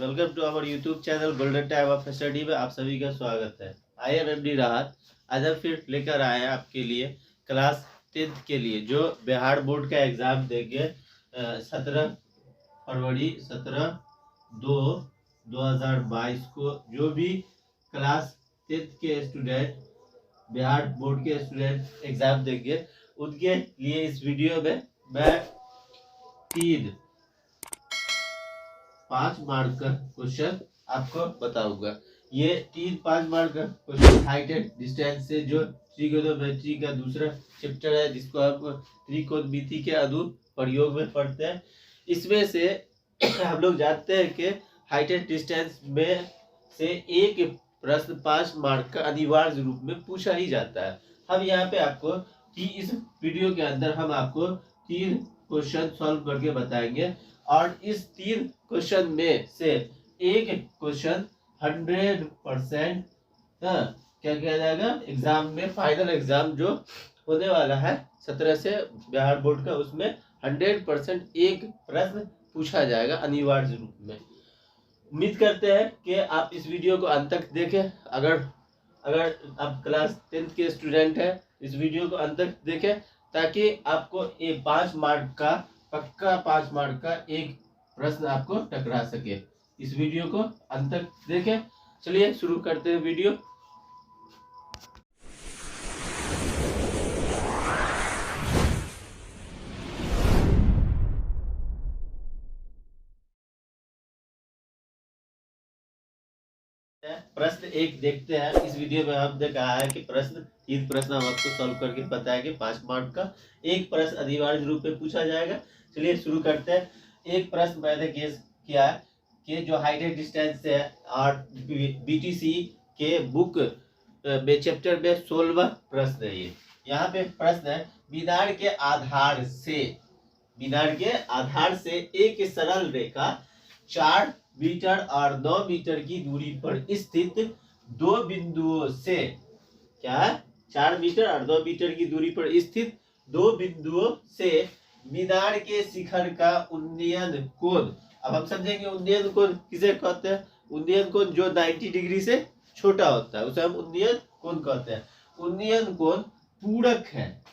Welcome to our YouTube channel Golden Time of Study में आप सभी का स्वागत है। आई एम एमडी राहत। आज हम फिर लेकर आए हैं आपके लिए क्लास 10th के लिए जो बिहार बोर्ड का एग्जाम देंगे 17/2/2022 को। जो भी क्लास 10th के स्टूडेंट बिहार बोर्ड के स्टूडेंट एग्जाम देंगे उनके लिए इस वीडियो में मैं 5 मार्क का क्वेश्चन आपको बताऊंगा। ये 5 मार्क का क्वेश्चन हाइट एंड डिस्टेंस से जो ट्रिगोनोमेट्री का दूसरा चैप्टर है जिसको हम त्रिकोणमिति के अनुप्रयोग में पढ़ते हैं। इसमें से हम लोग जानते हैं कि हाइट एंड डिस्टेंस में से एक प्रश्न 5 मार्क का अनिवार्य रूप में पूछा ही जाता है। हम यहाँ पे आपको इस वीडियो के अंदर हम आपको 3 क्वेश्चन सॉल्व करके बताएंगे और इस 3 क्वेश्चन में से एक क्वेश्चन 100% क्या किया जाएगा एग्जाम में, फाइनल एग्जाम जो होने वाला है 17 से बिहार बोर्ड का, उसमें 100% एक प्रश्न पूछा जाएगा अनिवार्य रूप में। उम्मीद करते हैं कि आप इस वीडियो को अंत तक देखें। अगर आप क्लास 10th के स्टूडेंट हैं इस वीडियो को अंत तक देखें ताकि आपको ये 5 मार्क का पक्का 5 मार्क का एक प्रश्न आपको टकरा सके। इस वीडियो को अंत तक देखें। चलिए शुरू करते हैं वीडियो। प्रश्न 1 देखते हैं। इस वीडियो में हमने कहा है कि प्रश्न 3 प्रश्न हम आपको सॉल्व करके बताएंगे। 5 मार्क का एक प्रश्न अनिवार्य रूप में पूछा जाएगा। चलिए शुरू करते हैं। एक प्रश्न मैंने गेस किया है कि जो हाइट एंड डिस्टेंस है और बीटीसी के बुक में चैप्टर में 16वां प्रश्न है। ये यहाँ पे प्रश्न है मीनार के आधार से एक सरल रेखा 4 मीटर और 9 मीटर की दूरी पर स्थित 2 बिंदुओं से 4 मीटर और 2 मीटर की दूरी पर स्थित 2 बिंदुओं से मीनार के शिखर का उन्नयन कोण। अब हम समझेंगे उन्नयन कोण किसे कहते हैं। उन्नयन कोण जो 90 डिग्री से छोटा होता है उसे हम उन्नयन कोण कहते हैं। उन्नयन कोण पूरक है,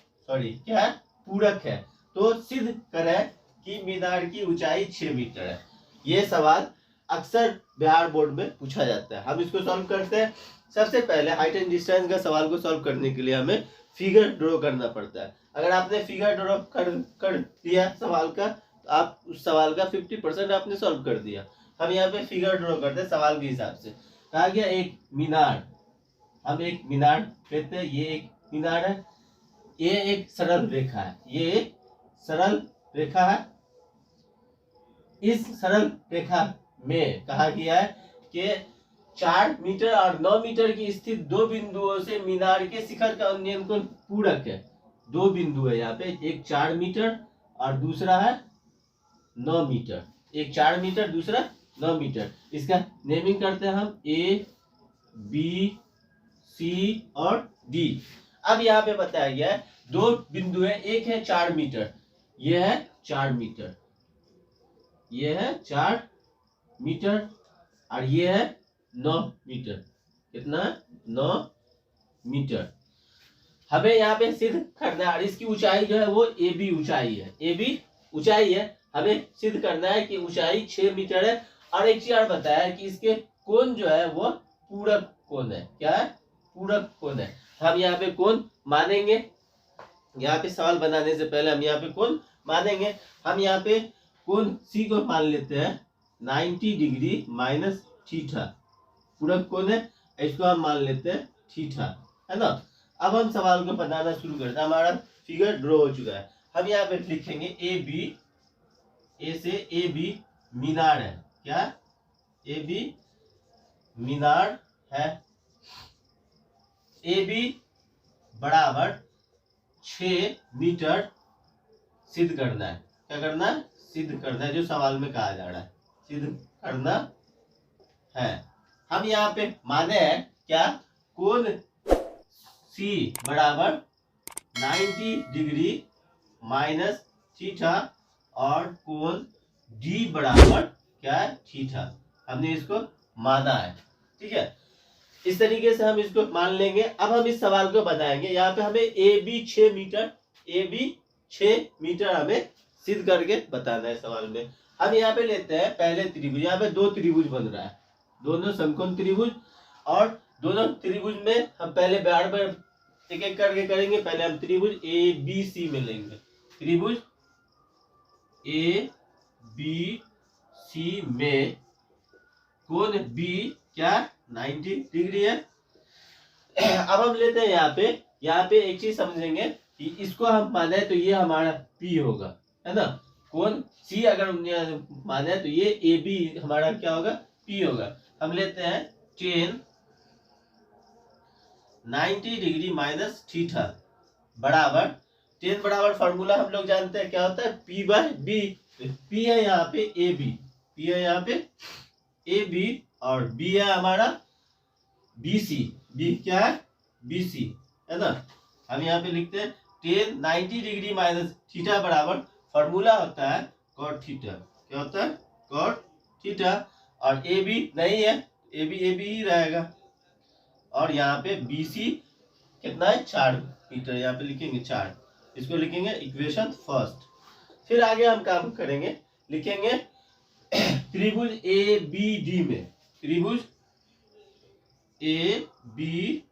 पूरक है। तो सिद्ध करें कि मीनार की ऊंचाई 6 मीटर है। ये सवाल अक्सर बिहार बोर्ड में पूछा जाता है। हम इसको सॉल्व करते हैं। सबसे पहले हाइट एंड डिस्टेंस का सवाल को सॉल्व करने के लिए हमें फिगर ड्रॉ करना पड़ता है। अगर आपने फिगर ड्रॉ कर दिया सवाल का तो आप उस सवाल का 50% आपने सॉल्व कर दिया। हम यहाँ पे फिगर ड्रॉ करते हैं सवाल के हिसाब से। कहा गया एक मीनार, हम एक मीनार लेते हैं। ये एक मीनार है, ये एक सरल रेखा है, ये एक सरल रेखा है। इस सरल रेखा में कहा गया है कि 4 मीटर और 9 मीटर की स्थित 2 बिंदुओं से मीनार के शिखर का उन्नयन कोण पूरक है। 2 बिंदु है यहाँ पे, एक 4 मीटर और दूसरा है 9 मीटर। एक 4 मीटर दूसरा 9 मीटर। इसका नेमिंग करते हैं हम A, B, C और D। अब यहाँ पे बताया गया है 2 बिंदु है, एक है 4 मीटर, ये है 4 मीटर, ये है 4 मीटर और ये है 9 मीटर। कितना? 9 मीटर। हमें यहाँ पे सिद्ध करना है और इसकी ऊंचाई जो है वो AB ऊंचाई है। AB ऊंचाई है, हमें सिद्ध करना है कि ऊंचाई 6 मीटर है। और एक चीज और बताया है कि इसके कोण जो है वो पूरक कोण है। क्या है? पूरक कोण है। हम यहाँ पे कोण मानेंगे। यहाँ पे सवाल बनाने से पहले हम यहाँ पे कोण मानेंगे। हम यहाँ पे कोण C को मान लेते हैं 90 डिग्री माइनस थीटा। पूरक कोण है, इसको हम मान लेते हैं थीटा, है ना। अब हम सवाल को बनाना शुरू करते हैं। हमारा फिगर ड्रॉ हो चुका है। हम यहाँ पे लिखेंगे ए से AB मीनार है। क्या? AB मीनार है। AB बराबर 6 मीटर सिद्ध करना है। क्या करना है? सिद्ध करना है, जो सवाल में कहा जा रहा है सिद्ध करना है। हम यहाँ पे माने हैं क्या? कोण C बराबर 90 डिग्री माइनस थीटा और कोण D बराबर क्या है? थीटा। हमने इसको माना है, ठीक है। इस तरीके से हम इसको मान लेंगे। अब हम इस सवाल को बताएंगे। यहाँ पे हमें ए बी 6 मीटर हमें सिद्ध करके बताना है सवाल में। हम यहाँ पे लेते हैं पहले त्रिभुज। यहाँ पे दो त्रिभुज बन रहा है, दोनों समकोण त्रिभुज, और दोनों त्रिभुज में हम पहले बार बार एक एक करके करेंगे। पहले हम त्रिभुज ए बी सी में लेंगे। त्रिभुज ए बी सी में कोण बी क्या 90 डिग्री है। अब हम लेते हैं यहाँ पे एक चीज समझेंगे कि इसको हम माने तो ये हमारा पी होगा, है ना। कोण सी अगर माने तो ये ए बी हमारा क्या होगा, पी होगा। हम लेते हैं tan 90 डिग्री माइनस थीटा बराबर, tan बराबर फॉर्मूला हम लोग जानते हैं क्या होता है, पी बाय बी। पी है यहाँ पे ए बी, पी है यहाँ पे ए बी, और बी है हमारा बी सी। बी क्या है, बी सी, है ना। हम यहाँ पे लिखते हैं tan 90 डिग्री माइनस थीटा बराबर फॉर्मूला होता है cot थीटा। क्या होता है, cot थीटा। और ए बी नहीं है, ए बी ही रहेगा। और यहाँ पे बी सी कितना है, 4 मीटर। यहाँ पे लिखेंगे 4, इसको लिखेंगे इक्वेशन फर्स्ट। फिर आगे हम काम करेंगे, लिखेंगे त्रिभुज ए बी डी में, त्रिभुज ए बी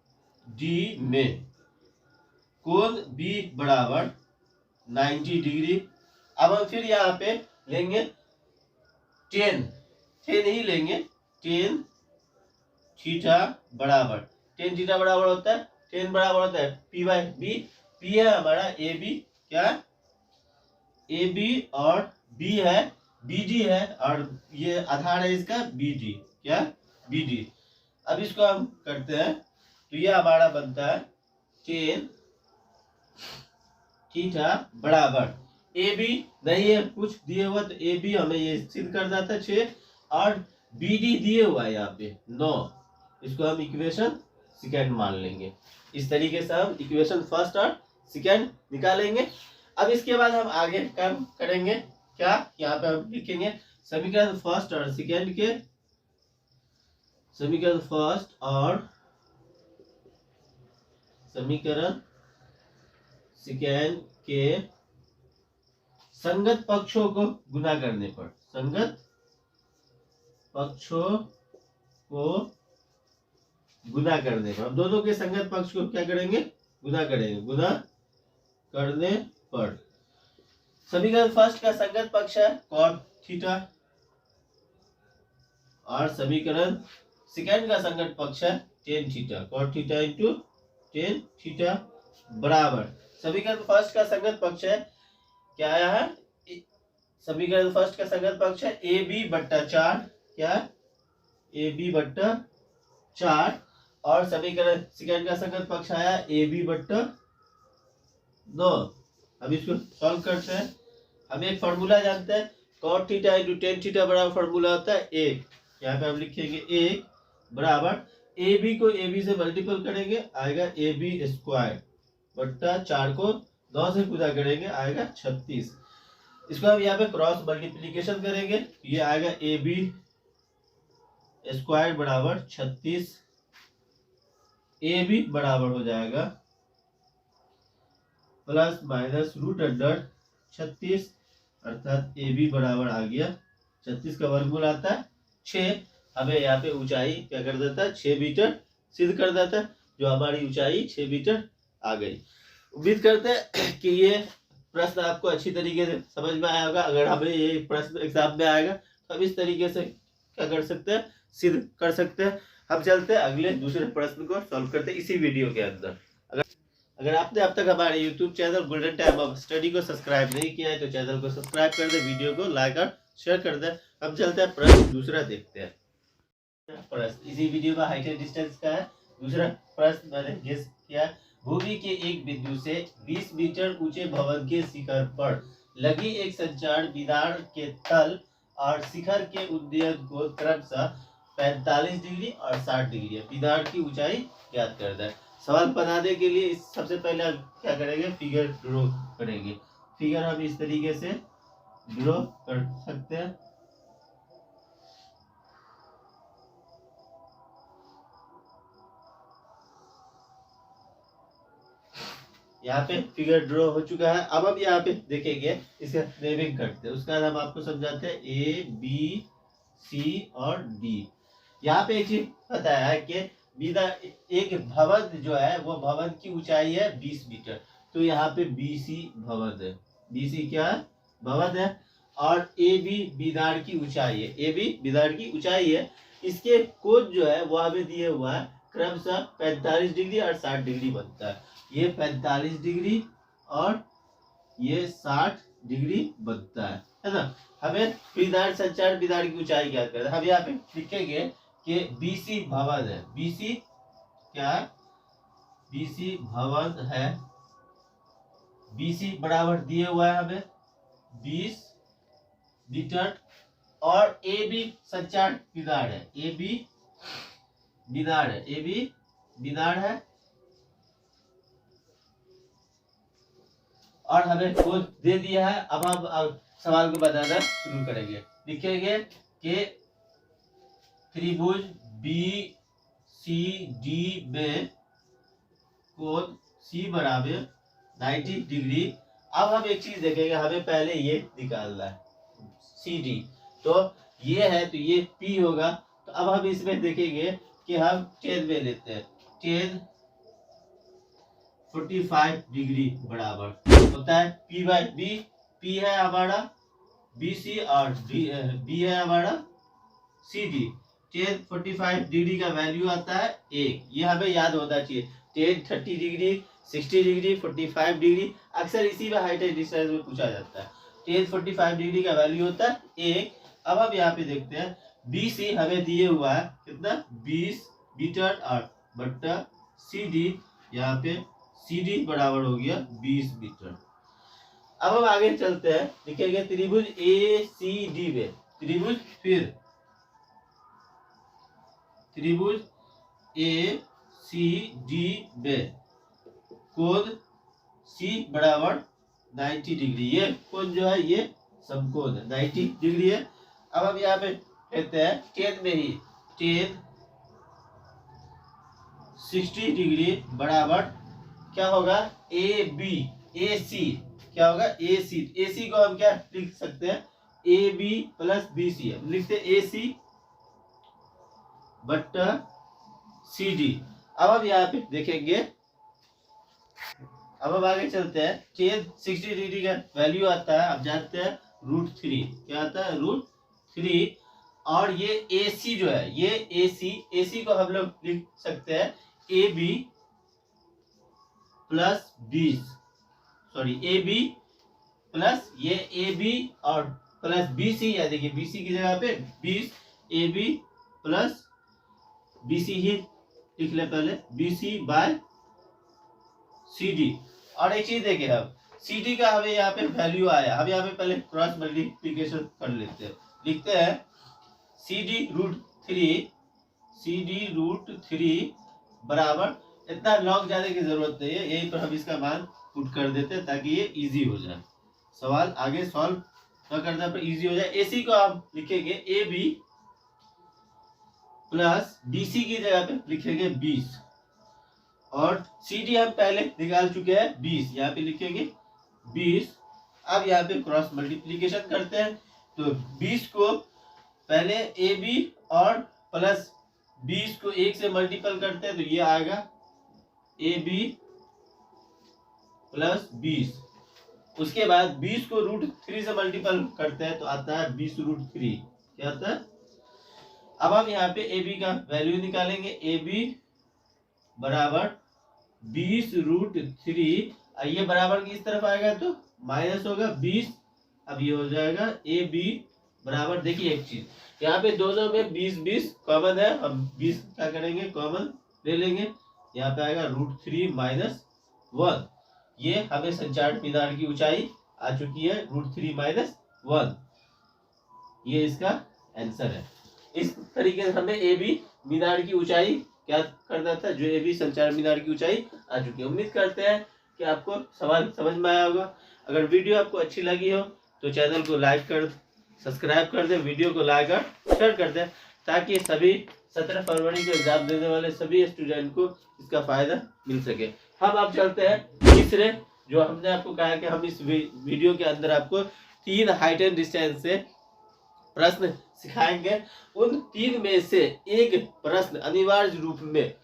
डी में कोण बी बराबर 90 डिग्री। अब हम फिर यहाँ पे लेंगे tan ही लेंगे, tan थीटा बराबर, tan थीटा बराबर होता है, tan बराबर होता है पी बाय बी। पी है हमारा ए बी, क्या ए बी, और बी है बी डी है, और ये आधार है इसका बी डी, क्या बी डी। अब इसको हम करते हैं तो ये हमारा बनता है tan थीटा बराबर, ए बी नहीं है कुछ दिए हुआ तो ए बी हमें ये सिद्ध कर जाता है 6, और बी डी दिए हुआ है यहाँ पे 9। इसको हम इक्वेशन सेकेंड मान लेंगे। इस तरीके से हम इक्वेशन फर्स्ट और सेकेंड निकालेंगे। अब इसके बाद हम आगे काम करेंगे क्या, यहाँ पे हम लिखेंगे समीकरण फर्स्ट और सेकेंड के, समीकरण फर्स्ट और समीकरण सेकेंड के संगत पक्षों को गुना करने पर, संगत पक्षों को गुना करने पर, हम दोनों के संगत पक्ष को क्या करेंगे, गुना करेंगे। गुना करने पर समीकरण फर्स्ट का संगत पक्ष है cot थीटा, और समीकरण सेकेंड का संगत पक्ष है tan theta, cot theta into tan theta बराबर, समीकरण फर्स्ट का संगत पक्ष है क्या आया है, समीकरण फर्स्ट का संगत पक्ष है ए बी बट्टा 4, क्या ए बी बट्टा 4, और समीकरण सेकेंड का संगत पक्ष आया ए बी बट्टा 9। अब इसको सॉल्व करते हैं। हम एक फॉर्मूला जानते हैं cot theta into tan theta बराबर फॉर्मूला होता है ए, यहाँ पे हम लिखेंगे ए बराबर, ए बी को ए बी से मल्टीपल करेंगे आएगा ए बी स्क्वायर बट्टा 4 को 9 से गुना करेंगे आएगा 36। इसको हम यहाँ पे क्रॉस मल्टीप्लीकेशन करेंगे, ये आएगा ए बी स्क्वायर बराबर 36, ए बी बराबर हो जाएगा प्लस माइनस रूट अंडर 36, अर्थात ए बी बराबर आ गया 36 का वर्गमूल आता है 6। हमें यहाँ पे ऊंचाई क्या कर देता है, 6 मीटर सिद्ध कर देता है, जो हमारी ऊंचाई 6 मीटर आ गई। उम्मीद करते हैं कि ये प्रश्न आपको अच्छी तरीके से समझ में आया होगा। अगर हमें ये प्रश्न एग्जाम में आएगा तो हम इस तरीके से क्या कर सकते हैं, सिद्ध कर सकते हैं। हम चलते हैं अगले दूसरे प्रश्न को सॉल्व करते हैं इसी वीडियो के अंदर। अगर आपने अब तक हमारे YouTube channel Golden Time of study को सब्सक्राइब नहीं किया है तो चैनल को सब्सक्राइब कर दे, वीडियो को लाइक और शेयर कर दे। हम चलते हैं प्रश्न दूसरा देखते हैं। प्रश्न इसी वीडियो में हाइट एंड डिस्टेंस का है। दूसरा प्रश्न मैंने गेस किया, भूमि के एक बिंदु से 20 मीटर ऊंचे भवन के शिखर पर लगी एक संचार मीनार के तल और शिखर के उन्नयन को क्रमशः 45 डिग्री और 60 डिग्री है। मीनार की ऊंचाई ज्ञात कर दें। सवाल बनाने के लिए सबसे पहले हम क्या करेंगे, फिगर ड्रॉ करेंगे। फिगर हम इस तरीके से ड्रॉ कर सकते हैं। यहाँ पे फिगर ड्रॉ हो चुका है। अब हम यहाँ पे देखेंगे, इसका नेमिंग करते हैं, उसका बाद हम आपको समझाते हैं ए बी सी और डी। यहाँ पे एक चीज बताया है कि बिना एक भवन जो है वो भवन की ऊंचाई है 20 मीटर। तो यहाँ पे बीसी भवन है, बीसी क्या है, भवन है। और ए बी मीनार की ऊंचाई है, ए बी मीनार की ऊंचाई है। इसके कोण जो है वो हमें दिए हुआ है क्रमशः 45 डिग्री और 60 डिग्री बनता है। ये 45 डिग्री और ये 60 डिग्री बनता है ना। हमें मीनार संचार मीनार की ऊंचाई ज्ञात करना है। हम यहाँ पे लिखेंगे कि बीसी भवन है, बीसी क्या है, बीसी भवन है। बीसी बराबर दिए हुआ है हमें 20 मीटर। और ए बी संचार मीनार है, ए बी मीनार है, ए बी मीनार है। और हमें कोण दे दिया है। अब हम सवाल को बताना शुरू करेंगे। लिखेंगे कि त्रिभुज बी सी डी में कोण सी बराबर 90 डिग्री। अब हम एक चीज देखेंगे, हमें पहले ये निकालना है सी डी। तो ये है तो ये P होगा। तो अब हम इसमें देखेंगे कि हम 10 में लेते हैं, 10 45 डिग्री बराबर होता है P बाई बी। P है हमारा BC और B है हमारा CD। 10 45 डिग्री का वैल्यू आता है 1। ये हमें याद होना चाहिए। 10 30 डिग्री 60 डिग्री 45 डिग्री अक्सर इसी में हाइट एंड डिस्टेंस में पूछा जाता है। 10 45 डिग्री का वैल्यू होता है 1। अब हम यहाँ पे देखते हैं BC हमें दिए हुआ है कितना 20 मीटर और बट्टा CD, यहाँ पे CD बराबर हो गया 20 मीटर। अब हम आगे चलते हैं, लिखेंगे त्रिभुज ACD में, त्रिभुज फिर त्रिभुज ACD में कोण C बराबर 90 डिग्री। ये कोण जो है ये समकोण है, 90 डिग्री है। अब हम यहाँ पे कहते हैं 10 में ही 10 60 डिग्री बराबर क्या होगा ए बी ए सी, क्या होगा ए सी। ए सी को हम क्या लिख सकते हैं A B plus B C, हम लिखते हैं ए सी बट्टा सी डी। अब हम यहाँ पे देखेंगे, अब हम आगे चलते हैं। 10 60 डिग्री का वैल्यू आता है, आप जानते हैं √3, क्या आता है √3। और ये AC जो है ये AC को हम लोग लिख सकते हैं AB plus 20, sorry AB plus ये AB और प्लस BC, यानी कि BC की जगह पे 20 AB प्लस BC ही लिख ले पहले, BC बाय CD। और एक चीज देखें, हम CD का हमें यहाँ पे वैल्यू आया, हम यहाँ पे पहले क्रॉस मल्टीप्लिकेशन कर लेते हैं। लिखते हैं CD √3 बराबर, इतना लॉग जाने की जरूरत नहीं है, यहीं पर हम इसका मान पुट कर देते हैं ताकि ये इजी हो जाए, सवाल आगे सॉल्व न करना पर इजी हो जाए। AC को हम लिखेंगे AB प्लस BC की जगह पे लिखेंगे 20 और CD हम पहले निकाल चुके हैं 20, यहाँ पे लिखेंगे 20। अब यहाँ पे क्रॉस मल्टीप्लिकेशन करते हैं, तो 20 को पहले AB और प्लस 20 को 1 से मल्टीपल करते हैं, तो ये आएगा AB प्लस 20। उसके बाद 20 को √3 से मल्टीपल करते हैं तो आता है 20√3, क्या आता है। अब हम यहाँ पे AB का वैल्यू निकालेंगे, AB बराबर 20√3, ये बराबर की इस तरफ आएगा तो माइनस होगा 20। अब ये हो जाएगा AB बराबर, देखिए एक चीज यहाँ पे दोनों में 20 कॉमन है, हम 20 क्या करेंगे कॉमन ले लेंगे, यहाँ पे आएगा √3 माइनस 1। ये हमें संचार मीनार की ऊंचाई आ चुकी है √3 माइनस 1, ये इसका आंसर है। इस तरीके से हमें AB मीनार की ऊंचाई क्या करना था, जो AB संचार मीनार की ऊंचाई आ चुकी है। उम्मीद करते हैं कि आपको सवाल समझ में आया होगा। अगर वीडियो आपको अच्छी लगी हो तो चैनल को लाइक कर, सब्सक्राइब कर दे, वीडियो को लाइक और शेयर कर दे, ताकि सभी 17 फरवरी को एग्जाम देने वाले सभी स्टूडेंट को इसका फायदा मिल सके। हम अब चलते हैं तीसरे, जो हमने आपको कहा कि हम इस वीडियो के अंदर आपको 3 हाइट एंड डिस्टेंस से प्रश्न सिखाएंगे। उन 3 में से एक प्रश्न अनिवार्य रूप में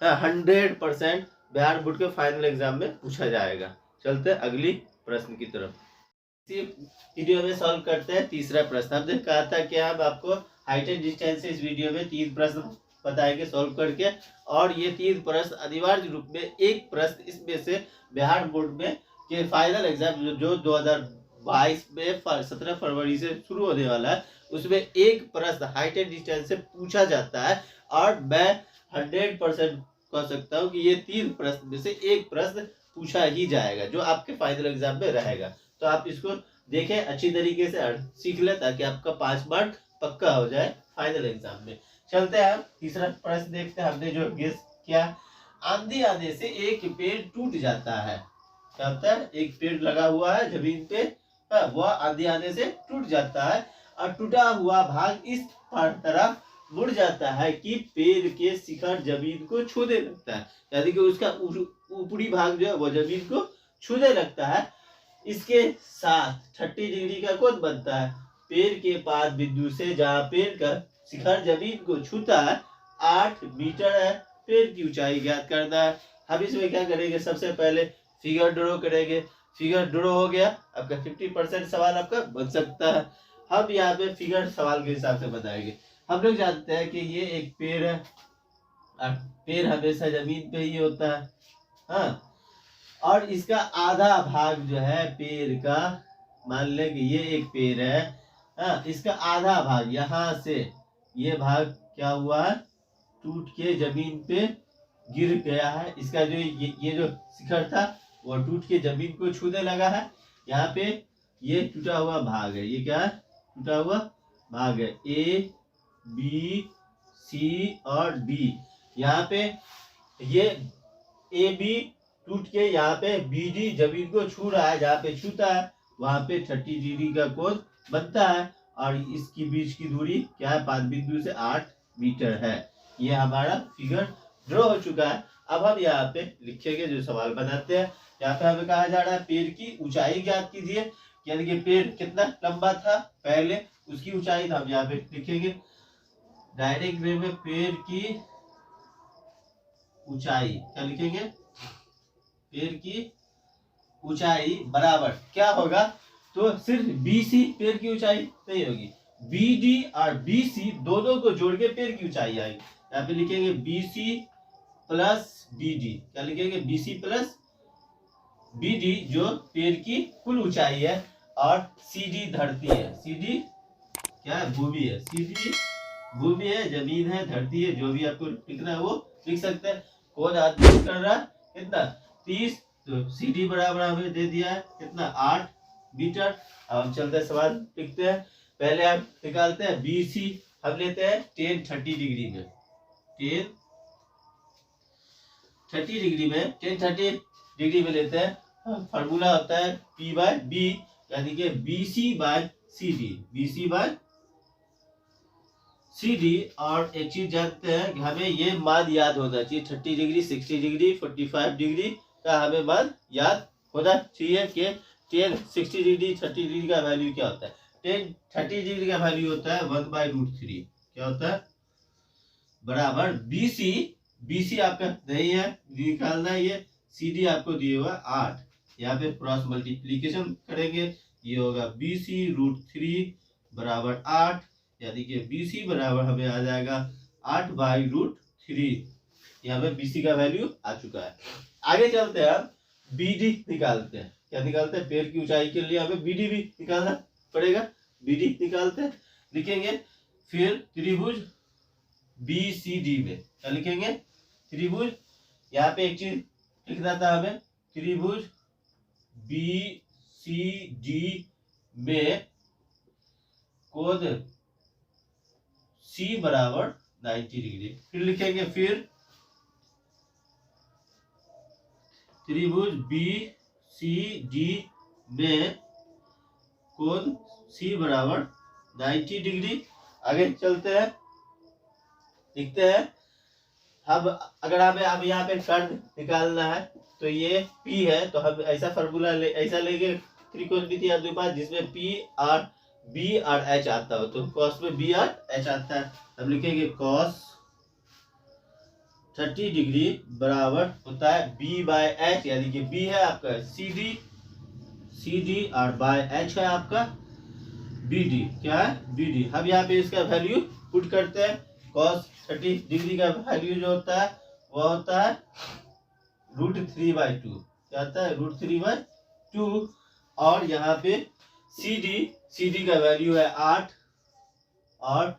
100% बिहार बोर्ड के फाइनल एग्जाम में पूछा जाएगा। चलते हैं अगली प्रश्न की तरफ। इसी वीडियो में सॉल्व करते हैं तीसरा प्रश्न। हमने कहा था कि हम आपको हाइट एंड डिस्टेंस से इस वीडियो में 3 प्रश्न बताएंगे सॉल्व करके, और ये 3 प्रश्न अनिवार्य रूप में एक प्रश्न इसमें से बिहार बोर्ड में के फाइनल एग्जाम जो 2022 में 17 फरवरी से शुरू होने वाला है, उसमें एक प्रश्न हाइट एंड डिस्टेंस से पूछा जाता है। और मैं 100% कह सकता हूँ कि ये 3 प्रश्न में से एक प्रश्न पूछा ही जाएगा जो आपके फाइनल एग्जाम में रहेगा। तो आप इसको देखें, अच्छी तरीके से सीख ले, ताकि आपका 5 मार्क पक्का हो जाए फाइनल एग्जाम में। चलते हैं हम तीसरा प्रश्न देखते हैं। हमने जो गेस किया, आंधी आने से एक पेड़ टूट जाता है। क्या होता है? एक पेड़ लगा हुआ है जमीन पे, वह आंधी आने से टूट जाता है और टूटा हुआ भाग इस तरफ मुड़ जाता है कि पेड़ के शिखर जमीन को छूने लगता है, यानी कि उसका ऊपरी भाग जो है वो जमीन को छूने लगता है। इसके साथ 30 डिग्री का कोण बनता है। पेड़ के पाद बिंदु से जहाँ पेड़ का शिखर जमीन को छूता है 8 मीटर है। पेड़ की ऊंचाई ज्ञात करना है। हम इसमें क्या करेंगे, सबसे पहले फिगर ड्रॉ करेंगे। फिगर ड्रॉ हो गया, आपका 50% सवाल आपका बन सकता है। हम यहाँ पे फिगर सवाल के हिसाब से बताएंगे। हम लोग जानते हैं कि ये एक पेड़ है, पेड़ हमेशा जमीन पे ही होता है, हाँ, और इसका आधा भाग जो है पेड़ का, मान लें कि ये एक पेड़ है, हाँ, इसका आधा भाग यहाँ से ये भाग क्या हुआ है, टूट के जमीन पे गिर गया है। इसका जो ये जो शिखर था वो टूट के जमीन को छूने लगा है। यहाँ पे ये टूटा हुआ भाग है, ये क्या है, टूटा हुआ भाग है, ए बी सी और डी। यहाँ पे ये ए बी टूट के यहाँ पे बी डी जमीन को छू रहा है, जहाँ पे छूता है वहां पे 30 डिग्री का कोण बनता है, और इसकी बीच की दूरी क्या है, पाद बिंदु से 8 मीटर है। ये हमारा फिगर ड्रॉ हो चुका है। अब हम यहाँ पे लिखेंगे, जो सवाल बनाते हैं। यहाँ पे हमें कहा जा रहा है पेड़ की ऊंचाई ज्ञात कीजिए, यानी कि पेड़ कितना लंबा था पहले, उसकी ऊंचाई हम यहाँ पे लिखेंगे डायरेक्ट वे में। पेड़ की ऊंचाई क्या लिखेंगे, पेड़ की ऊंचाई बराबर क्या होगा, तो सिर्फ BC पेड़ की ऊंचाई नहीं होगी, BD और BC दोनों को जोड़ के पेड़ की ऊंचाई आएगी। यहाँ पे लिखेंगे BC प्लस BD, क्या लिखेंगे, BC प्लस BD जो पेड़ की कुल ऊंचाई है, और CD धरती है। CD क्या है, भूमि है। CD भूमि है, जमीन है, धरती है, जो भी आपको लिखना है वो लिख सकते हैं। कौन आदमी कर रहा है, कितना 30, तो CD बराबर हमें दे दिया है कितना 8 मीटर। अब हम चलते सवाल लिखते हैं। पहले हम निकालते हैं BC, हम लेते हैं 10 30 डिग्री में, 10 30 डिग्री में, 10 30 डिग्री में लेते हैं। फार्मूला होता है P/B, यानी कि BC by CD, BC by CD। और एक चीज जानते हैं कि हमें ये मान याद होना चाहिए, 30 डिग्री 60 डिग्री 45 डिग्री का हमें मान याद होना चाहिए कि 10 60 डिग्री 30 डिग्री का वैल्यू क्या होता है। 10 30 डिग्री का वैल्यू होता है 1/√3, क्या होता है, बराबर BC आपका नहीं है, निकालना है ये, CD आपको दिए हुआ 8, यहाँ पे क्रॉस मल्टीप्लीकेशन करेंगे, ये होगा BC√3 बराबर 8, यानी कि BC बराबर हमें आ जाएगा 8/√3। यहाँ पे BC का वैल्यू आ चुका है। आगे चलते हैं, हम BD निकालते हैं। क्या निकालते हैं, पेड़ की ऊंचाई के लिए हमें BD भी निकालना पड़ेगा। BD निकालते हैं, लिखेंगे फिर त्रिभुज BCD में क्या लिखेंगे, त्रिभुज, यहाँ पे एक चीज लिखना था हमें, त्रिभुज BCD में कोण C बराबर 90 डिग्री। फिर लिखेंगे फिर त्रिभुज BCD में कोण C बराबर 90 डिग्री। आगे चलते हैं, लिखते हैं। अब अगर हमें अब यहाँ पे कर्ण निकालना है, तो ये P है, तो हम ऐसा फॉर्मूला ऐसा लेंगे त्रिकोणमितीय द्विपद जिसमें P और B और H आता हो, तो cos में B और H आता है। हम लिखेंगे cos 30 डिग्री बराबर होता है B बाय H, यानी कि B है आपका CD और बाय H है आपका BD। क्या है? BD। हम यहाँ पे इसका वैल्यू पुट करते हैं। cos 30 डिग्री का वैल्यू जो होता है वो होता है √3/2। क्या आता है? √3/2। और यहाँ पे CD का वैल्यू है 8 और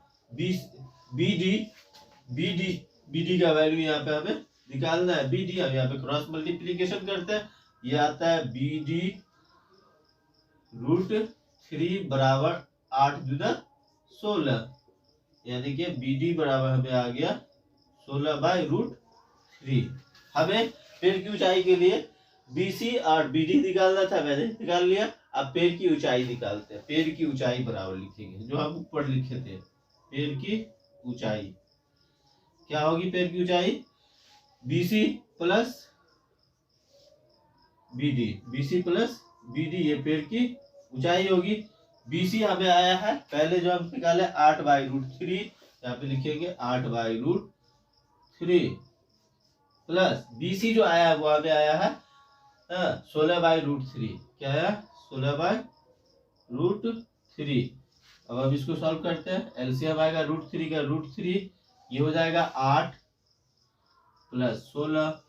BD का वैल्यू यहाँ पे हमें निकालना है। BD हम यहाँ पे क्रॉस मल्टीप्लीकेशन करते हैं, ये आता है BD √3 बराबर 8 × 16, यानी कि BD बराबर हमें आ गया 16/√3। हमें पेड़ की ऊंचाई के लिए BC और BD निकालना था, मैंने निकाल लिया। अब पेड़ की ऊंचाई निकालते हैं। पेड़ की ऊंचाई बराबर लिखेंगे जो हम ऊपर लिखे थे। पेड़ की ऊंचाई क्या होगी? पेड़ की ऊंचाई BC प्लस BD, ये पेड़ की ऊंचाई होगी। BC हमें आया है, पहले जो हम निकाले 8/√3, यहाँ पे लिखेंगे 8/√3 प्लस BC जो आया है वो हमें आया है 16/√3। क्या है? 16/√3। अब हम इसको सॉल्व करते हैं। एलसीएम आएगा √3 का √3, ये हो जाएगा 8 प्लस 16,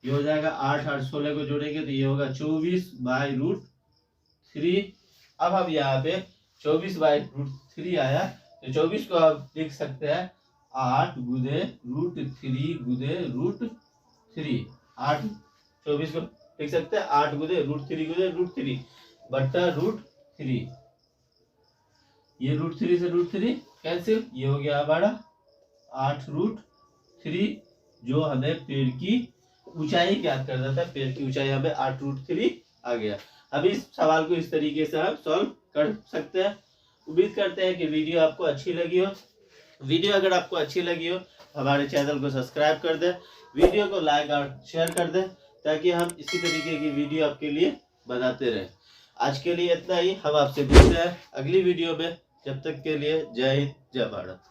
ये हो जाएगा 8 और 16 को जोड़ेंगे तो ये होगा 24/√3। अब हम यहाँ पे 24/√3 आया, तो 24 को आप लिख सकते हैं 8 × √3 8 24 को लिख सकते हैं 8 × √3 बट्टा √3। ये √3 से √3 कैंसिल, ये हो गया हमारा 8√3, जो हमें पेड़ की ऊंचाई ज्ञात करना था। पेड़ की ऊंचाई हमें 8√3 आ गया। अब इस सवाल को इस तरीके से हम सॉल्व कर सकते हैं। उम्मीद करते हैं कि वीडियो आपको अच्छी लगी हो। वीडियो अगर आपको अच्छी लगी हो हमारे चैनल को सब्सक्राइब कर दें, वीडियो को लाइक और शेयर कर दें, ताकि हम इसी तरीके की वीडियो आपके लिए बनाते रहें। आज के लिए इतना ही। हम आपसे मिलते हैं अगली वीडियो में। जब तक के लिए जय हिंद, जय भारत।